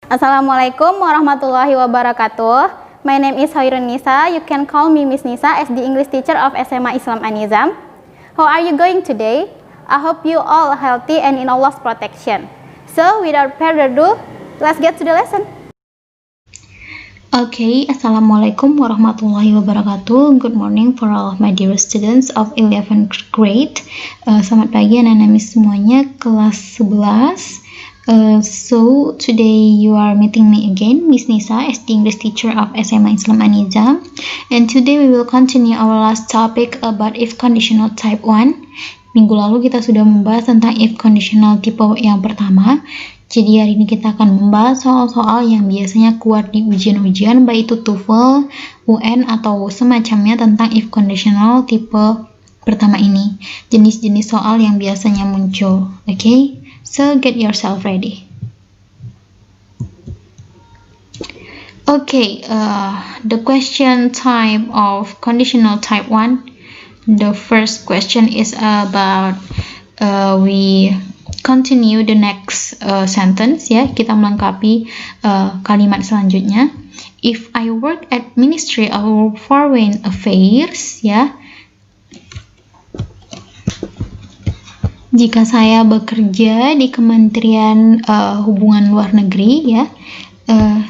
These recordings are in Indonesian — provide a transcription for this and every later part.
Assalamualaikum warahmatullahi wabarakatuh. My name is Hoirun Nisa. You can call me Miss Nisa as the English teacher of SMA Islam An-Nizam. How are you going today? I hope you all healthy and in Allah's protection. So, without further ado, let's get to the lesson. Okay, Assalamualaikum warahmatullahi wabarakatuh. Good morning for all of my dear students of 11th grade. Selamat pagi anak-anak semuanya, kelas 11. So today you are meeting me again, Miss Nisa, as the English teacher of SMA Islam An-Nizam. And today we will continue our last topic about if conditional type 1. Minggu lalu kita sudah membahas tentang if conditional tipe yang pertama. Jadi hari ini kita akan membahas soal-soal yang biasanya keluar di ujian-ujian, baik itu TOEFL, UN, atau semacamnya tentang if conditional tipe pertama ini. Jenis-jenis soal yang biasanya muncul. Okay? So get yourself ready. Okay, the question type of conditional type 1. The first question is about we continue the next sentence, ya. Kita melengkapi kalimat selanjutnya. If I work at Ministry of Foreign Affairs, ya. Jika saya bekerja di Kementerian Hubungan Luar Negeri, ya,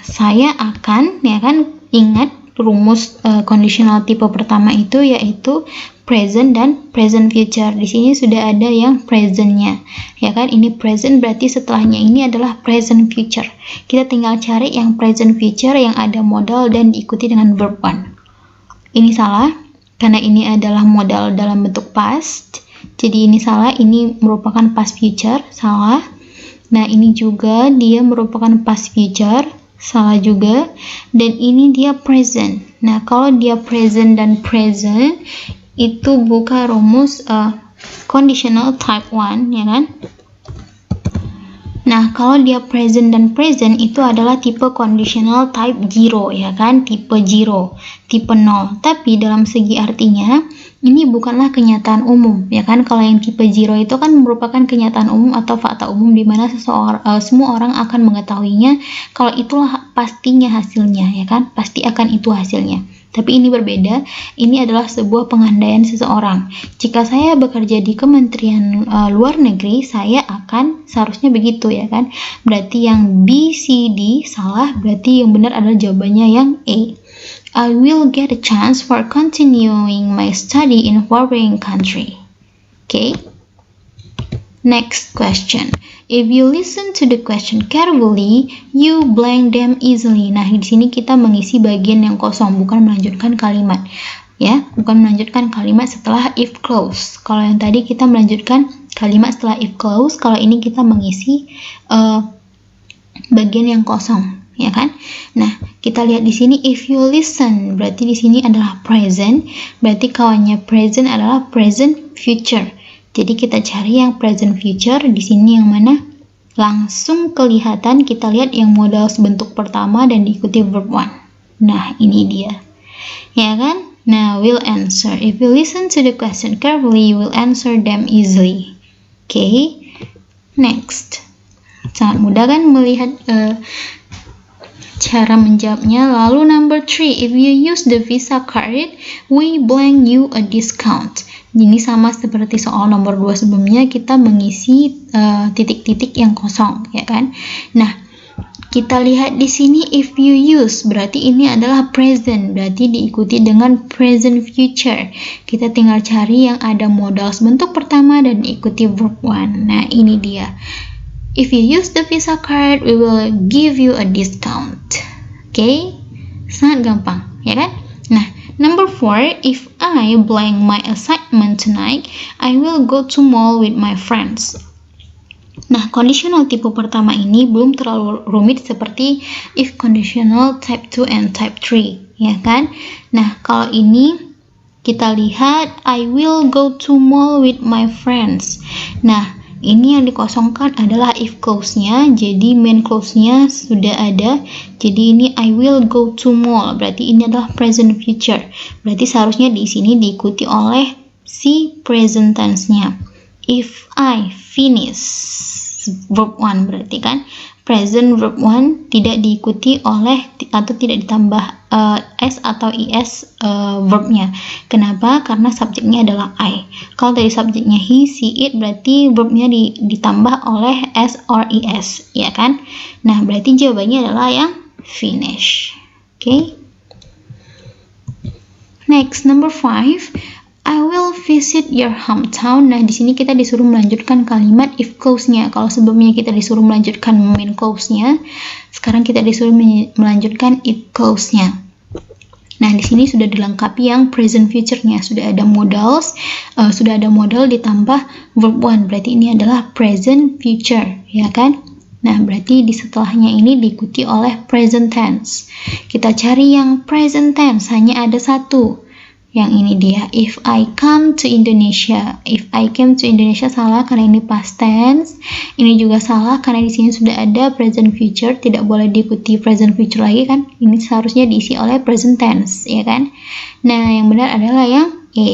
saya akan, ya kan, ingat rumus conditional tipe pertama itu yaitu present dan present future. Di sini sudah ada yang presentnya, ya kan? Ini present berarti setelahnya ini adalah present future. Kita tinggal cari yang present future yang ada modal dan diikuti dengan verb one. Ini salah karena ini adalah modal dalam bentuk past. Jadi ini salah, ini merupakan past future, salah. Nah, ini juga dia merupakan past future, salah juga. Dan ini dia present. Nah, kalau dia present dan present, itu bukan rumus conditional type 1, ya kan? Nah, kalau dia present dan present, itu adalah tipe conditional type 0, ya kan? Tipe 0, tipe 0. Tapi dalam segi artinya, ini bukanlah kenyataan umum, ya kan? Kalau yang tipe 0 itu kan merupakan kenyataan umum atau fakta umum di mana semua orang akan mengetahuinya kalau itulah pastinya hasilnya, ya kan? Pasti akan itu hasilnya. Tapi ini berbeda, ini adalah sebuah pengandaian seseorang. Jika saya bekerja di Kementerian Luar Negeri, saya akan seharusnya begitu, ya kan? Berarti yang B, C, D salah, berarti yang benar adalah jawabannya yang A. I will get a chance for continuing my study in foreign country. Okay? Next question. If you listen to the question carefully, you blank them easily. Nah, di sini kita mengisi bagian yang kosong, bukan melanjutkan kalimat. Ya, bukan melanjutkan kalimat setelah if clause. Kalau yang tadi kita melanjutkan kalimat setelah if clause, kalau ini kita mengisi bagian yang kosong, ya kan? Nah, kita lihat di sini if you listen, berarti di sini adalah present, berarti kawannya present adalah present future. Jadi kita cari yang present future, di sini yang mana? Langsung kelihatan, kita lihat yang modal bentuk pertama dan diikuti verb one. Nah, ini dia. Ya kan? Nah, we'll answer. If you listen to the question carefully, you will answer them easily. Okay? Next. Sangat mudah kan melihat cara menjawabnya. Lalu number 3, if you use the Visa card, we blank you a discount. Ini sama seperti soal nomor 2 sebelumnya, kita mengisi titik-titik yang kosong, ya kan? Nah, kita lihat di sini if you use, berarti ini adalah present, berarti diikuti dengan present future. Kita tinggal cari yang ada modal bentuk pertama dan diikuti verb one. Nah, ini dia. If you use the Visa card, we will give you a discount. Okay? Sangat gampang, ya kan? Nah, number 4, if I blank my assignment tonight, I will go to mall with my friends. Nah, conditional tipe pertama ini belum terlalu rumit seperti if conditional type 2 and type 3, ya kan? Nah, kalau ini kita lihat I will go to mall with my friends. Nah, ini yang dikosongkan adalah if clause-nya, jadi main clause-nya sudah ada. Jadi ini I will go to mall, berarti ini adalah present future. Berarti seharusnya di sini diikuti oleh si present tense-nya. If I finish, verb one berarti kan present verb 1 tidak diikuti oleh atau tidak ditambah s atau is verbnya. Kenapa? Karena subjeknya adalah I. Kalau dari subjeknya he, she, it, berarti verbnya ditambah oleh s or is, ya kan? Nah, berarti jawabannya adalah yang finish. Oke. Next, number 5. I will visit your hometown. Nah, di sini kita disuruh melanjutkan kalimat if clause-nya. Kalau sebelumnya kita disuruh melanjutkan main clause-nya, sekarang kita disuruh melanjutkan if clause-nya. Nah, di sini sudah dilengkapi yang present future-nya. Sudah ada modals, sudah ada modal ditambah verb 1. Berarti ini adalah present future, ya kan? Nah, berarti di setelahnya ini diikuti oleh present tense. Kita cari yang present tense, hanya ada satu. Yang ini dia, if I come to Indonesia. If I came to Indonesia salah karena ini past tense. Ini juga salah karena di sini sudah ada present future, tidak boleh diikuti present future lagi kan? Ini seharusnya diisi oleh present tense, ya kan? Nah, yang benar adalah yang A.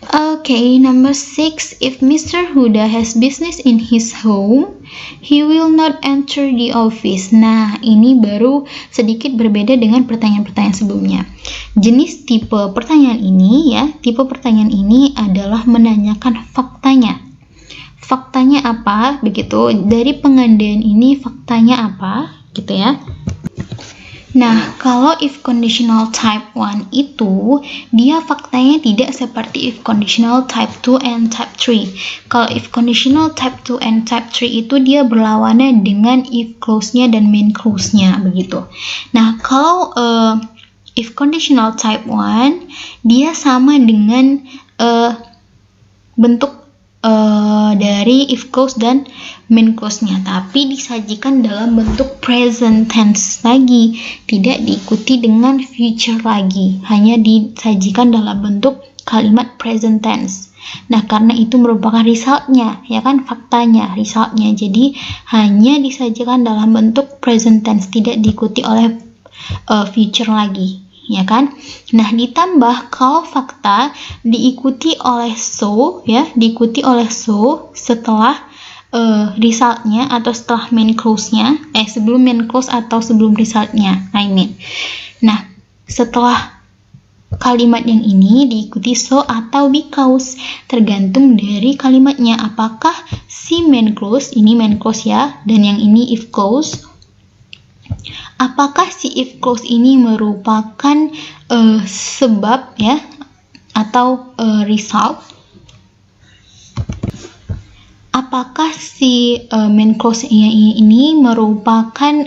Okay, number 6. If Mr. Huda has business in his home, he will not enter the office. Nah, ini baru sedikit berbeda dengan pertanyaan-pertanyaan sebelumnya. Jenis tipe pertanyaan ini ya, tipe pertanyaan ini adalah menanyakan faktanya. Faktanya apa? Begitu. Dari pengandaian ini faktanya apa? Gitu ya. Nah, kalau if conditional type 1 itu, dia faktanya tidak seperti if conditional type 2 and type 3. Kalau if conditional type 2 and type 3 itu dia berlawanan dengan if clause-nya dan main clause-nya, begitu. Nah, kalau if conditional type 1, dia sama dengan bentuk dari if clause dan main clause-nya, tapi disajikan dalam bentuk present tense lagi, tidak diikuti dengan future lagi, hanya disajikan dalam bentuk kalimat present tense. Nah, karena itu merupakan resultnya, ya kan, faktanya, resultnya, jadi hanya disajikan dalam bentuk present tense, tidak diikuti oleh future lagi, ya kan. Nah, ditambah kalau fakta diikuti oleh so, ya, diikuti oleh so setelah resultnya atau setelah main clause-nya, sebelum main clause atau sebelum resultnya, Nah, setelah kalimat yang ini diikuti so atau because, tergantung dari kalimatnya. Apakah si main clause, ini main clause ya, dan yang ini if clause. Apakah si if clause ini merupakan sebab ya atau result? Apakah si main clause ini merupakan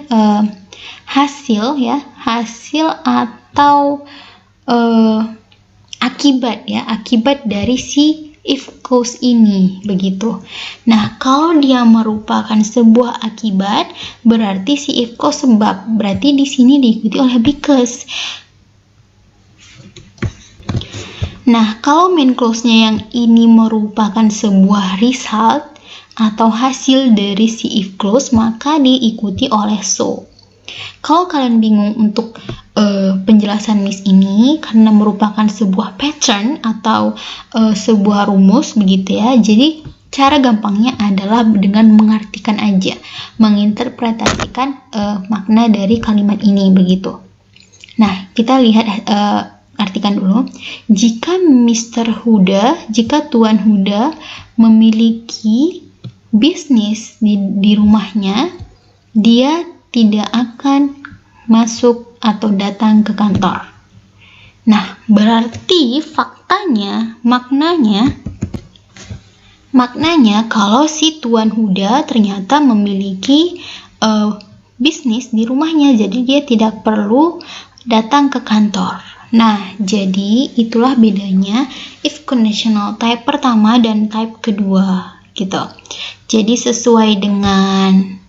hasil ya, hasil atau akibat dari si if clause ini, begitu. Nah, kalau dia merupakan sebuah akibat, berarti si if clause sebab. Berarti di sini diikuti oleh because. Nah, kalau main clause-nya yang ini merupakan sebuah result atau hasil dari si if clause, maka diikuti oleh so. Kalau kalian bingung untuk penjelasan Miss ini karena merupakan sebuah pattern atau sebuah rumus, begitu ya. Jadi cara gampangnya adalah dengan mengartikan aja, menginterpretasikan makna dari kalimat ini, begitu. Nah, kita lihat artikan dulu. Jika Tuan Huda memiliki bisnis di rumahnya, dia tidak akan masuk atau datang ke kantor. Nah, berarti faktanya, maknanya kalau si Tuan Huda ternyata memiliki bisnis di rumahnya, jadi dia tidak perlu datang ke kantor. Nah, jadi itulah bedanya if conditional type pertama dan type kedua, gitu. Jadi sesuai dengan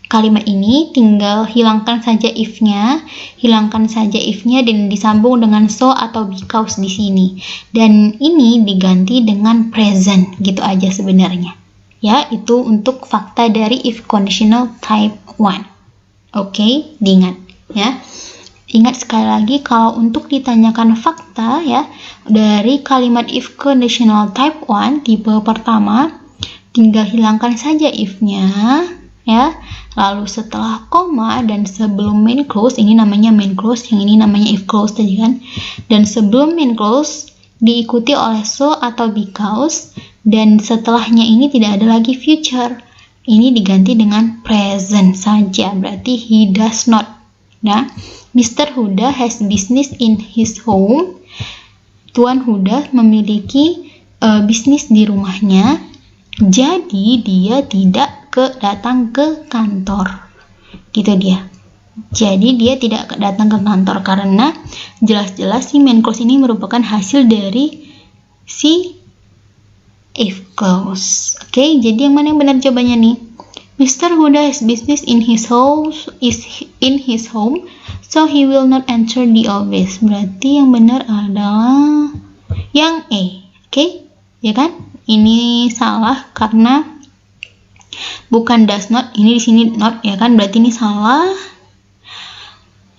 kalimat ini, tinggal hilangkan saja if-nya dan disambung dengan so atau because di sini. Dan ini diganti dengan present, gitu aja sebenarnya. Ya, itu untuk fakta dari if conditional type 1. Oke, diingat ya. Ingat sekali lagi, kalau untuk ditanyakan fakta ya dari kalimat if conditional type 1 tipe pertama, tinggal hilangkan saja if-nya ya. Lalu setelah koma dan sebelum main clause, ini namanya main clause, yang ini namanya if clause tadi kan. Dan sebelum main clause diikuti oleh so atau because, dan setelahnya ini tidak ada lagi future. Ini diganti dengan present saja, berarti he does not. Nah, Mr. Huda has business in his home. Tuan Huda memiliki bisnis di rumahnya, jadi dia tidak datang ke kantor. Gitu dia. Jadi dia tidak datang ke kantor karena jelas-jelas si main clause ini merupakan hasil dari si if clause. Oke, jadi yang mana yang benar jawabannya nih? Mr. Huda has business in his home, so he will not enter the office. Berarti yang benar adalah yang A. Oke, ya kan? Ini salah karena bukan does not, ini di sini not ya kan? Berarti ini salah.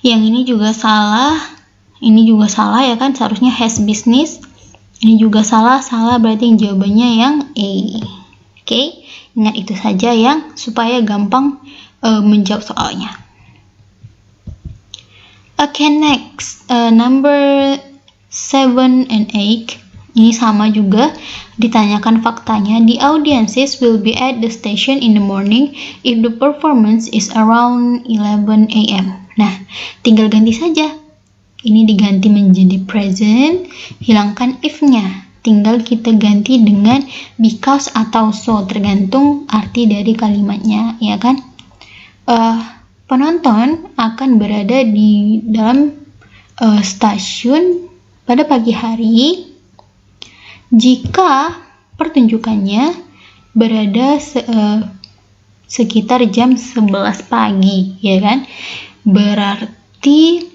Yang ini juga salah. Ini juga salah ya kan? Seharusnya has business. Ini juga salah, berarti yang jawabannya yang A. Oke, ingat itu saja yang supaya gampang menjawab soalnya. Oke, next number 7 and 8. Ini sama juga, ditanyakan faktanya. The audiences will be at the station in the morning if the performance is around 11 a.m. Nah, tinggal ganti saja. Ini diganti menjadi present, hilangkan if-nya. Tinggal kita ganti dengan because atau so, tergantung arti dari kalimatnya, ya kan? Penonton akan berada di dalam stasiun pada pagi hari jika pertunjukannya berada sekitar jam 11 pagi, ya kan? Berarti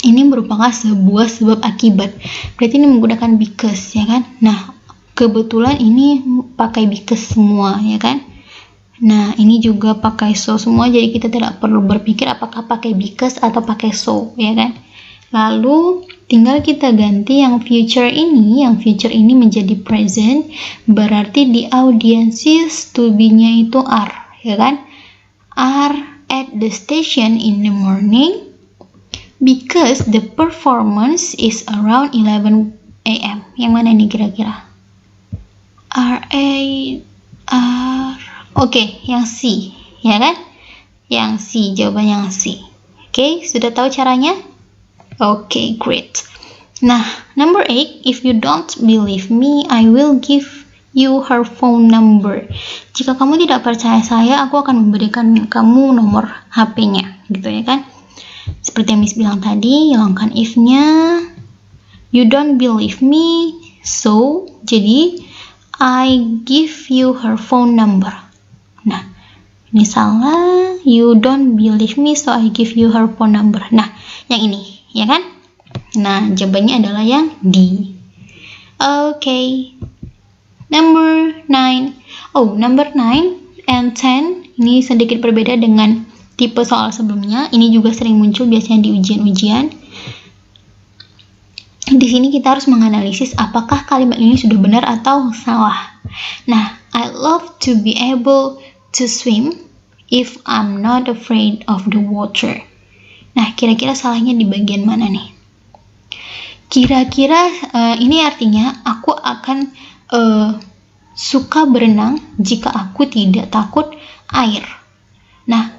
ini merupakan sebuah sebab akibat. Berarti ini menggunakan because, ya kan? Nah, kebetulan ini pakai because semua, ya kan? Nah, ini juga pakai so semua, jadi kita tidak perlu berpikir apakah pakai because atau pakai so, ya kan? Lalu tinggal kita ganti yang future ini menjadi present, berarti the audiences to be-nya itu are, ya kan? Are at the station in the morning because the performance is around 11 a.m. Yang mana nih kira-kira? Oke, yang C, ya kan? Yang C, jawabannya yang C. Oke, sudah tahu caranya? Oke, great. Nah, number 8, if you don't believe me, I will give you her phone number. Jika kamu tidak percaya saya, aku akan memberikan kamu nomor HP-nya, gitu ya kan? Seperti yang Miss bilang tadi, hilangkan if-nya. You don't believe me, so jadi I give you her phone number. Nah, ini salah. You don't believe me, so I give you her phone number. Nah, yang ini, ya kan? Nah, jawabannya adalah yang D. Okay. Number 9. Number 9 and 10 ini sedikit berbeda dengan tipe soal sebelumnya. Ini juga sering muncul biasanya di ujian-ujian. Di sini kita harus menganalisis apakah kalimat ini sudah benar atau salah. Nah, I love to be able to swim if I'm not afraid of the water. Nah, kira-kira salahnya di bagian mana nih? Kira-kira ini artinya aku akan suka berenang jika aku tidak takut air. Nah,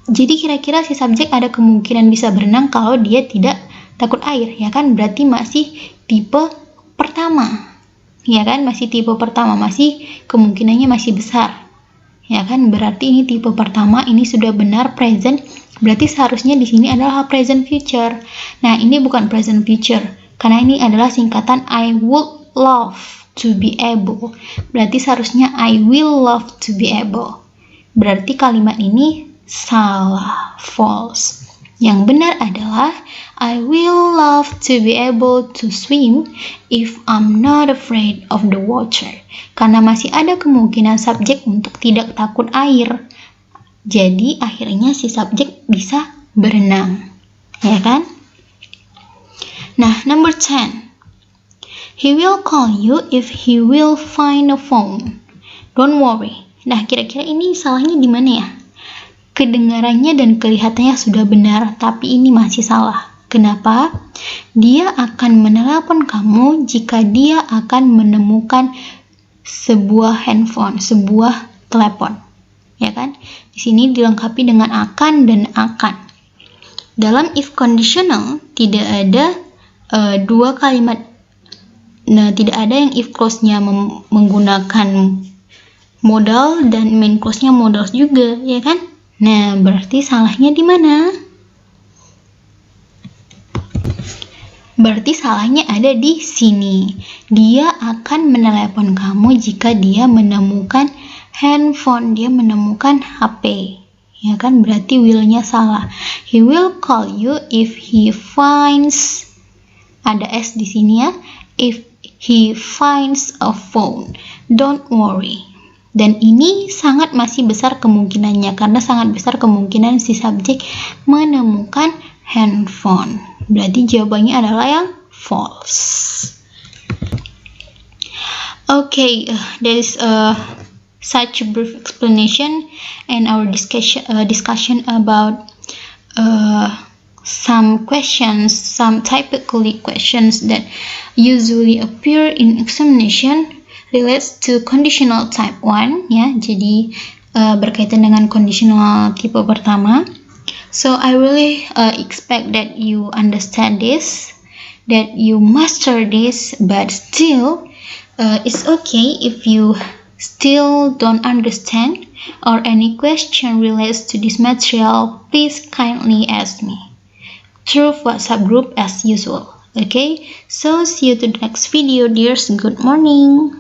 jadi kira-kira si subjek ada kemungkinan bisa berenang kalau dia tidak takut air, ya kan? Berarti masih tipe pertama, ya kan? Masih tipe pertama, masih kemungkinannya masih besar, ya kan? Berarti ini tipe pertama, ini sudah benar present. Berarti seharusnya di sini adalah present future. Nah, ini bukan present future karena ini adalah singkatan I would love to be able. Berarti seharusnya I will love to be able. Berarti kalimat ini salah, false. Yang benar adalah I will love to be able to swim if I'm not afraid of the water. Karena masih ada kemungkinan subjek untuk tidak takut air. Jadi akhirnya si subjek bisa berenang, ya kan? Nah, number 10. He will call you if he will find a phone. Don't worry. Nah, kira-kira ini salahnya di mana ya? Kedengarannya dan kelihatannya sudah benar, tapi ini masih salah. Kenapa? Dia akan menelepon kamu jika dia akan menemukan sebuah handphone, sebuah telepon. Ya kan? Di sini dilengkapi dengan akan dan akan. Dalam if conditional tidak ada dua kalimat. Nah, tidak ada yang if clause-nya menggunakan modal dan main clause-nya modal juga, ya kan? Nah, berarti salahnya di mana? Berarti salahnya ada di sini. Dia akan menelepon kamu jika dia menemukan handphone, dia menemukan HP. Ya kan? Berarti will-nya salah. He will call you if he finds, ada S di sini ya. If he finds a phone. Don't worry. Dan ini sangat masih besar kemungkinannya, karena sangat besar kemungkinan si subjek menemukan handphone. Berarti jawabannya adalah yang false. Okay, there is such a brief explanation and our discussion about some questions, some typically questions that usually appear in examination relates to conditional type 1 ya. Jadi berkaitan dengan conditional tipe pertama. So I really expect that you understand this, that you master this, but still it's okay if you still don't understand or any question relates to this material, please kindly ask me through WhatsApp group as usual. Okay, so see you to the next video, dears. Good morning.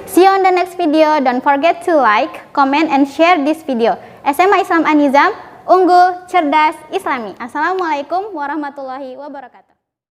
See you on the next video. Don't forget to like, comment, and share this video. SMA Islam An-Nizam, unggul, cerdas, Islami. Assalamualaikum warahmatullahi wabarakatuh.